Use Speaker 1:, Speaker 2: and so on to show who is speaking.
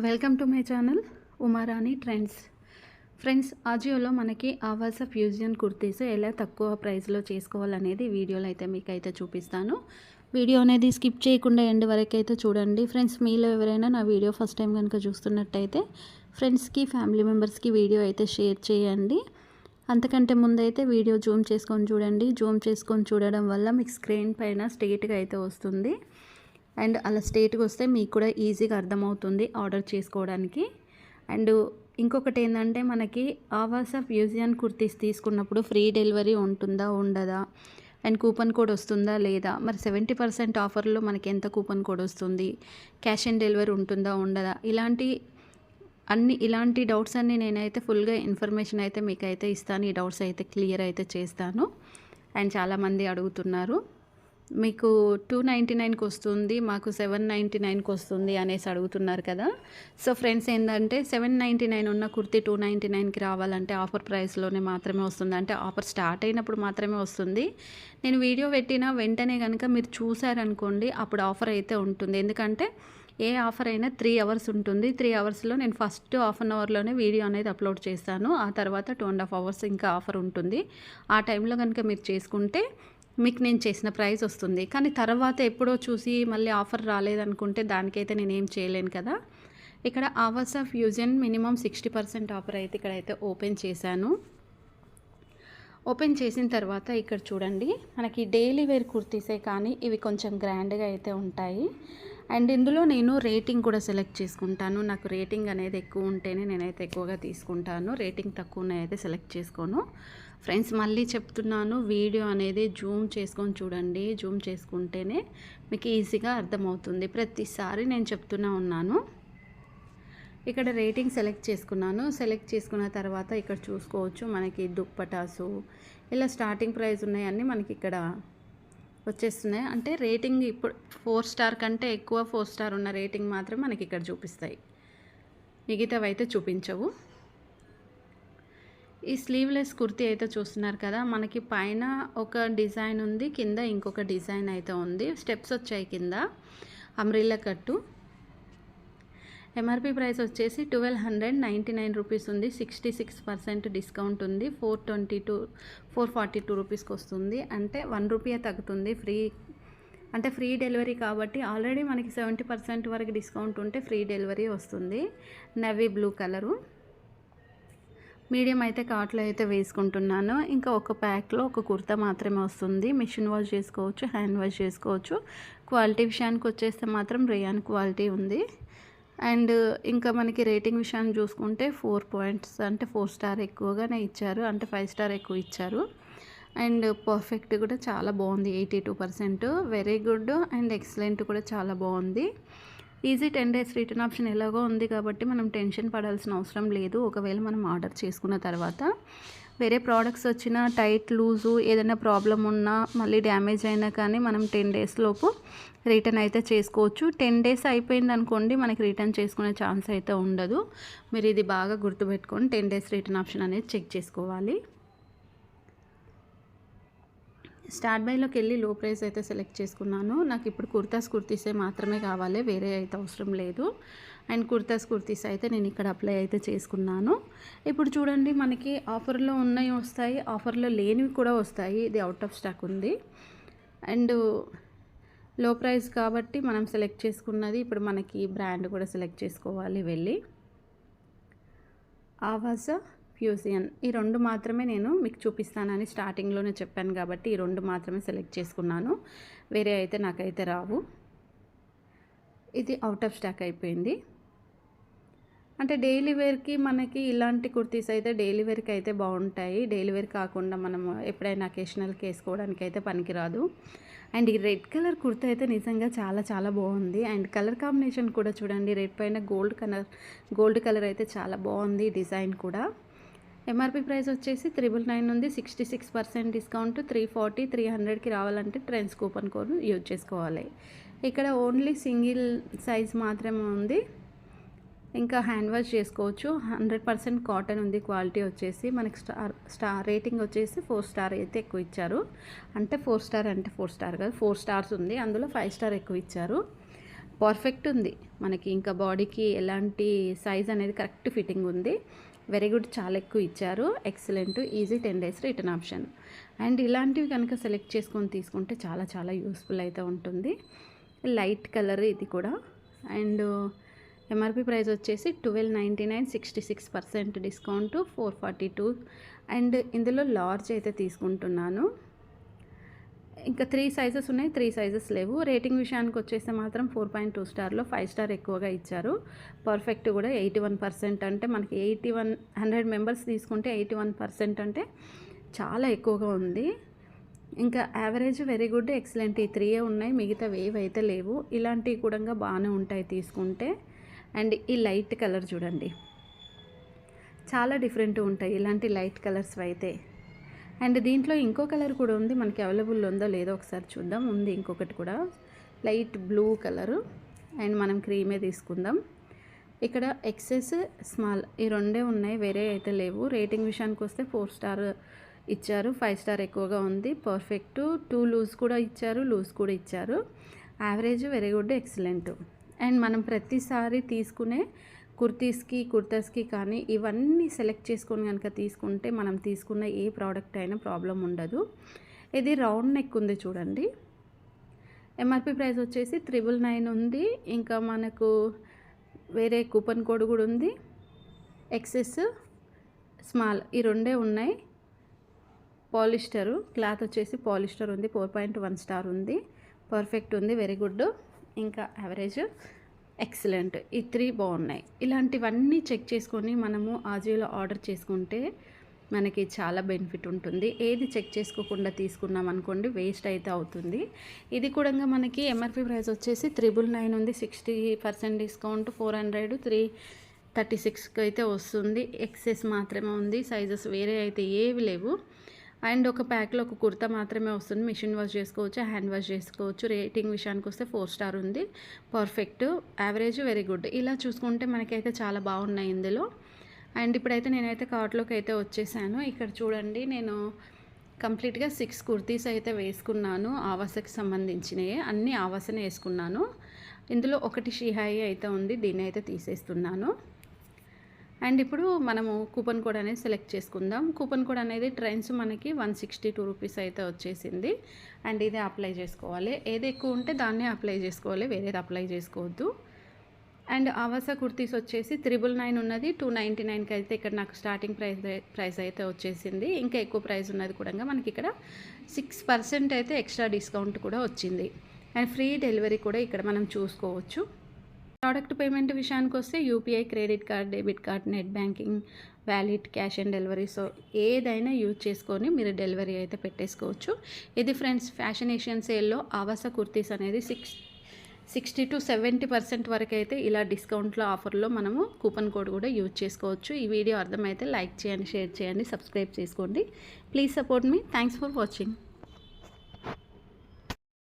Speaker 1: Welcome to my channel Umarani trends. Friends, ఆజియోలో మనకి ఆవాస ఫ్యూజన్ కుర్తీస్ ఎలా తక్కువ ప్రైస్లో చేసుకోవాలనేది వీడియోలో అయితే మీకైతే చూపిస్తాను. వీడియో అనేది స్కిప్ చేయకుండా ఎండ్ వరకు అయితే చూడండి. ఫ్రెండ్స్, మీలో ఎవరైనా నా వీడియో ఫస్ట్ టైం కనుక చూస్తున్నట్టయితే ఫ్రెండ్స్కి ఫ్యామిలీ మెంబర్స్కి వీడియో అయితే షేర్ చేయండి. అంతకంటే ముందైతే వీడియో జూమ్ చేసుకొని చూడండి. జూమ్ చేసుకొని చూడడం వల్ల మీకు స్క్రీన్ పైన స్ట్రెయిట్గా అయితే వస్తుంది. అండ్ అలా స్ట్రెయిట్గా వస్తే మీకు కూడా ఈజీగా అర్థమవుతుంది ఆర్డర్ చేసుకోవడానికి. అండ్ ఇంకొకటి ఏంటంటే, మనకి ఆవాస ఫ్యూజన్ కుర్తీస్ తీసుకున్నప్పుడు ఫ్రీ డెలివరీ ఉంటుందా ఉండదా, అండ్ కూపన్ కోడ్ వస్తుందా లేదా, మరి 70% ఆఫర్లో మనకి ఎంత కూపన్ కోడ్ వస్తుంది, క్యాష్ ఆన్ డెలివరీ ఉంటుందా ఉండదా, ఇలాంటి డౌట్స్ అన్నీ నేనైతే ఫుల్గా ఇన్ఫర్మేషన్ అయితే మీకైతే ఇస్తాను. ఈ డౌట్స్ అయితే క్లియర్ అయితే చేస్తాను. అండ్ చాలామంది అడుగుతున్నారు, మీకు 299కి వస్తుంది, మాకు 799కి వస్తుంది అనేసి అడుగుతున్నారు కదా. సో ఫ్రెండ్స్, ఏంటంటే 799 ఉన్న కుర్తీ 299కి రావాలంటే ఆఫర్ ప్రైస్లోనే మాత్రమే వస్తుంది. అంటే ఆఫర్ స్టార్ట్ అయినప్పుడు మాత్రమే వస్తుంది. నేను వీడియో పెట్టిన వెంటనే కనుక మీరు చూసారనుకోండి, అప్పుడు ఆఫర్ అయితే ఉంటుంది. ఎందుకంటే ఏ ఆఫర్ అయినా 3 అవర్స్ ఉంటుంది. 3 అవర్స్లో నేను ఫస్ట్ హాఫ్ అన్ అవర్లోనే వీడియో అనేది అప్లోడ్ చేస్తాను. ఆ తర్వాత 2.5 అవర్స్ ఇంకా ఆఫర్ ఉంటుంది. ఆ టైంలో కనుక మీరు చేసుకుంటే మీకు నేను చేసిన ప్రైస్ వస్తుంది. కానీ తర్వాత ఎప్పుడో చూసి మళ్ళీ ఆఫర్ రాలేదనుకుంటే దానికైతే నేను ఏం చేయలేను కదా. ఇక్కడ ఆవాస ఫ్యూజన్ మినిమం 60% ఆఫర్ అయితే ఇక్కడైతే ఓపెన్ చేశాను. ఓపెన్ చేసిన తర్వాత ఇక్కడ చూడండి, మనకి డైలీ వేర్ కుర్తీసే కానీ ఇవి కొంచెం గ్రాండ్గా అయితే ఉంటాయి. అండ్ ఇందులో నేను రేటింగ్ కూడా సెలెక్ట్ చేసుకుంటాను. నాకు రేటింగ్ అనేది ఎక్కువ ఉంటేనే నేనైతే ఎక్కువగా తీసుకుంటాను. రేటింగ్ తక్కువ ఉన్నాయైతే సెలెక్ట్ చేసుకోను. ఫ్రెండ్స్, మళ్ళీ చెప్తున్నాను, వీడియో అనేది జూమ్ చేసుకొని చూడండి. జూమ్ చేసుకుంటేనే మీకు ఈజీగా అర్థమవుతుంది. ప్రతిసారి నేను చెప్తూనే ఉన్నాను. ఇక్కడ రేటింగ్ సెలెక్ట్ చేసుకున్నాను. సెలెక్ట్ చేసుకున్న తర్వాత ఇక్కడ చూసుకోవచ్చు, మనకి దుప్పటాసు ఇలా స్టార్టింగ్ ప్రైస్ ఉన్నాయన్నీ మనకి ఇక్కడ వచ్చేస్తున్నాయి. అంటే రేటింగ్ ఇప్పుడు 4 స్టార్ కంటే ఎక్కువ 4 స్టార్ ఉన్న రేటింగ్ మాత్రం మనకి ఇక్కడ చూపిస్తాయి, మిగతావి అయితే చూపించవు. ఈ స్లీవ్లెస్ కుర్తీ అయితే చూస్తున్నారు కదా, మనకి పైన ఒక డిజైన్ ఉంది, కింద ఇంకొక డిజైన్ అయితే ఉంది. స్టెప్స్ వచ్చాయి కింద, అంబ్రిల్లా కట్టు. ఎంఆర్పి ప్రైస్ వచ్చేసి 1299 రూపీస్ ఉంది. 66% డిస్కౌంట్ ఉంది. 442 రూపీస్కి వస్తుంది. అంటే 1 రూపీయే తగ్గుతుంది. ఫ్రీ డెలివరీ కాబట్టి ఆల్రెడీ మనకి 70% వరకు డిస్కౌంట్ ఉంటే ఫ్రీ డెలివరీ వస్తుంది. నవీ బ్లూ కలరు, మీడియం అయితే కాట్లో అయితే వేసుకుంటున్నాను. ఇంకా ఒక ప్యాక్లో ఒక కుర్తా మాత్రమే వస్తుంది. మిషన్ వాష్ చేసుకోవచ్చు, హ్యాండ్ వాష్ చేసుకోవచ్చు. క్వాలిటీ విషయానికి వచ్చేస్తే మాత్రం రేయాన్ క్వాలిటీ ఉంది. అండ్ ఇంకా మనకి రేటింగ్ విషయాన్ని చూసుకుంటే 4 పాయింట్స్ అంటే 4 స్టార్ ఎక్కువగానే ఇచ్చారు, అంటే 5 స్టార్ ఎక్కువ ఇచ్చారు. అండ్ పర్ఫెక్ట్ కూడా చాలా బాగుంది, 82%. వెరీ గుడ్ అండ్ ఎక్సలెంట్ కూడా చాలా బాగుంది. ఈజీ 10 days రిటర్న్ ఆప్షన్ ఎలాగో ఉంది కాబట్టి మనం టెన్షన్ పడాల్సిన అవసరం లేదు. ఒకవేళ మనం ఆర్డర్ చేసుకున్న తర్వాత వేరే ప్రోడక్ట్స్ వచ్చినా, టైట్ లూజు ఏదైనా ప్రాబ్లం ఉన్నా, మళ్ళీ డ్యామేజ్ అయినా కానీ మనం 10 days లోపు రిటర్న్ అయితే చేసుకోవచ్చు. 10 days అయిపోయింది అనుకోండి, మనకి రిటర్న్ చేసుకునే ఛాన్స్ అయితే ఉండదు. మీరు ఇది బాగా గుర్తుపెట్టుకొని 10 days రిటర్న్ ఆప్షన్ అనేది చెక్ చేసుకోవాలి. స్టార్ట్ బైలోకి వెళ్ళి లో ప్రైస్ అయితే సెలెక్ట్ చేసుకున్నాను. నాకు ఇప్పుడు కుర్తీసే మాత్రమే కావాలి, వేరే అయితే అవసరం లేదు. అండ్ కుర్తీస్ అయితే నేను ఇక్కడ అప్లై అయితే చేసుకున్నాను. ఇప్పుడు చూడండి, మనకి ఆఫర్లో ఉన్నవి వస్తాయి, ఆఫర్లో లేనివి కూడా వస్తాయి. ఇది అవుట్ ఆఫ్ స్టాక్ ఉంది. అండ్ లో ప్రైస్ కాబట్టి మనం సెలెక్ట్ చేసుకున్నది, ఇప్పుడు మనకి బ్రాండ్ కూడా సెలెక్ట్ చేసుకోవాలి. వెళ్ళి ఆవాస ఫ్యూజన్ ఈ 2 మాత్రమే నేను మీకు చూపిస్తానని స్టార్టింగ్లోనే చెప్పాను కాబట్టి ఈ 2 మాత్రమే సెలెక్ట్ చేసుకున్నాను. వేరే అయితే నాకైతే రావు. ఇది అవుట్ ఆఫ్ స్టాక్ అయిపోయింది. అంటే డైలీ వేర్కి మనకి ఇలాంటి కుర్తీస్ అయితే డైలీ వేర్కి అయితే బాగుంటాయి. డైలీ వేర్ కాకుండా మనం ఎప్పుడైనా అకేషనల్కి వేసుకోవడానికి అయితే పనికిరాదు. అండ్ ఈ రెడ్ కలర్ కుర్తా అయితే నిజంగా చాలా చాలా బాగుంది. అండ్ కలర్ కాంబినేషన్ కూడా చూడండి, రెడ్ పైన గోల్డ్ కలర్ అయితే చాలా బాగుంది. డిజైన్ కూడా ఎంఆర్పి ప్రైస్ వచ్చేసి 999 ఉంది. 66% డిస్కౌంట్ 340, 300కి రావాలంటే ట్రెండ్స్ కూపన్ కోడ్ యూజ్ చేసుకోవాలి. ఇక్కడ ఓన్లీ సింగిల్ సైజ్ మాత్రమే ఉంది. ఇంకా హ్యాండ్ వాష్ చేసుకోవచ్చు. 100% కాటన్ ఉంది. క్వాలిటీ వచ్చేసి మనకి స్టార్ రేటింగ్ వచ్చేసి 4 స్టార్ అయితే ఎక్కువ ఇచ్చారు. అంటే 4 స్టార్ కాదు, 4 స్టార్స్ ఉంది, అందులో 5 స్టార్ ఎక్కువ ఇచ్చారు. పర్ఫెక్ట్ ఉంది మనకి, ఇంకా బాడీకి ఎలాంటి సైజ్ అనేది కరెక్ట్ ఫిట్టింగ్ ఉంది. వెరీ గుడ్, చాలా ఎక్కువ ఇచ్చారు. Excellent, easy 10 days return option. And ఇలాంటివి కనుక సెలెక్ట్ చేసుకొని తీసుకుంటే చాలా చాలా యూస్ఫుల్ అయితే ఉంటుంది. లైట్ కలర్ ఇది కూడా. అండ్ ఎంఆర్పి ప్రైస్ వచ్చేసి 1299, 66% డిస్కౌంట్, 442. అండ్ ఇందులో లార్జ్ అయితే తీసుకుంటున్నాను. ఇంకా 3 sizes ఉన్నాయి, 3 sizes లేవు. రేటింగ్ విషయానికి వచ్చేస్తే మాత్రం 4.2 స్టార్లో 5 స్టార్ ఎక్కువగా ఇచ్చారు. పర్ఫెక్ట్ కూడా 81%. అంటే మనకి 100 మెంబర్స్ తీసుకుంటే 81% అంటే చాలా ఎక్కువగా ఉంది. ఇంకా యావరేజ్ వెరీ గుడ్, ఎక్సలెంట్, ఈ 3 ఉన్నాయి, మిగతావి ఏవైతే లేవు. ఇలాంటివి కూడా బాగానే ఉంటాయి తీసుకుంటే. అండ్ ఈ లైట్ కలర్ చూడండి, చాలా డిఫరెంట్ ఉంటాయి ఇలాంటి లైట్ కలర్స్ అయితే. అండ్ దీంట్లో ఇంకో కలర్ కూడా ఉంది, మనకి అవైలబుల్ ఉందో లేదో ఒకసారి చూద్దాం. ఉంది ఇంకొకటి కూడా, లైట్ బ్లూ కలరు. అండ్ మనం క్రీమే తీసుకుందాం. ఇక్కడ ఎక్సెస్, స్మాల్ ఈ రెండే ఉన్నాయి, వేరే అయితే లేవు. రేటింగ్ విషయానికి వస్తే 4 స్టార్ ఇచ్చారు, 5 స్టార్ ఎక్కువగా ఉంది. పర్ఫెక్ట్, 2 లూజ్ కూడా ఇచ్చారు, లూజ్ కూడా ఇచ్చారు. Average very good, excellent. And మనం ప్రతిసారి తీసుకునే కుర్తాస్కి కానీ ఇవన్నీ సెలెక్ట్ చేసుకొని కనుక తీసుకుంటే మనం తీసుకున్న ఏ ప్రోడక్ట్ అయినా ప్రాబ్లం ఉండదు. ఇది రౌండ్ నెక్ ఉంది చూడండి. ఎంఆర్పి ప్రైస్ వచ్చేసి 999 ఉంది. ఇంకా మనకు వేరే కూపన్ కోడ్ కూడా ఉంది. ఎక్సెస్, స్మాల్ ఈ రెండే ఉన్నాయి. పాలిస్టరు క్లాత్ వచ్చేసి పాలిస్టర్ ఉంది, 4.1 స్టార్ ఉంది. పర్ఫెక్ట్ ఉంది, వెరీ గుడ్. ఇంకా యావరేజ్, ఎక్సలెంట్, ఈ 3 బాగున్నాయి. ఇలాంటివన్నీ చెక్ చేసుకొని మనము ఆజియోలో ఆర్డర్ చేసుకుంటే మనకి చాలా బెనిఫిట్ ఉంటుంది. ఏది చెక్ చేసుకోకుండా తీసుకున్నాం అనుకోండి వేస్ట్ అయితే అవుతుంది. ఇది కూడా మనకి ఎంఆర్పి ప్రైస్ వచ్చేసి 999 ఉంది, 60% డిస్కౌంట్, 400, 336 అయితే వస్తుంది. ఎక్సెస్ మాత్రమే ఉంది, సైజెస్ వేరే అయితే ఏవి లేవు. అండ్ ఒక ప్యాక్లో ఒక కుర్తా మాత్రమే వస్తుంది. మిషన్ వాష్ చేసుకోవచ్చు, హ్యాండ్ వాష్ చేసుకోవచ్చు. రేటింగ్ విషయానికి వస్తే 4 స్టార్ ఉంది. Perfect, average very good. ఇలా చూసుకుంటే మనకైతే చాలా బాగున్నాయి ఇందులో. అండ్ ఇప్పుడైతే నేనైతే కార్ట్లోకి అయితే వచ్చేసాను. ఇక్కడ చూడండి, నేను కంప్లీట్గా 6 కుర్తీస్ అయితే వేసుకున్నాను. ఆవాసకి సంబంధించినవి అన్నీ ఆవాసనే వేసుకున్నాను. ఇందులో ఒకటి షిహాయి అయితే ఉంది, దీన్ని అయితే తీసేస్తున్నాను. అండ్ ఇప్పుడు మనము కూపన్ కోడ్ అనేది సెలెక్ట్ చేసుకుందాం. కూపన్ కోడ్ అనేది ట్రెండ్స్ మనకి 162 రూపీస్ అయితే వచ్చేసింది. అండ్ ఇదే అప్లై చేసుకోవాలి. ఏది ఎక్కువ ఉంటే దాన్నే అప్లై చేసుకోవాలి, వేరేది అప్లై చేసుకోవద్దు. అండ్ ఆవాస కుర్తీస్ వచ్చేసి 999 ఉన్నది, 299కి అయితే ఇక్కడ నాకు స్టార్టింగ్ ప్రైస్ అయితే వచ్చేసింది. ఇంకా ఎక్కువ ప్రైస్ ఉన్నది కూడా మనకి ఇక్కడ 6% అయితే ఎక్స్ట్రా డిస్కౌంట్ కూడా వచ్చింది. అండ్ ఫ్రీ డెలివరీ కూడా ఇక్కడ మనం చూసుకోవచ్చు. ప్రోడక్ట్ పేమెంట్ విషయానికి వస్తే UPI, credit card, debit card, net banking, valid, cash on delivery, so ఏదైనా యూజ్ చేసుకొని మీరు డెలివరీ అయితే పెట్టేసుకోవచ్చు. ఇది ఫ్రెండ్స్ ఫ్యాషన్ ఏషియన్ సేల్లో ఆవాస కుర్తీస్ అనేది 60 to 70% వరకు అయితే ఇలా డిస్కౌంట్లో ఆఫర్లో మనము కూపన్ కోడ్ కూడా యూజ్ చేసుకోవచ్చు. ఈ వీడియో అర్థమైతే లైక్ చేయండి, షేర్ చేయండి, సబ్స్క్రైబ్ చేసుకోండి. Please support me. Thanks for watching.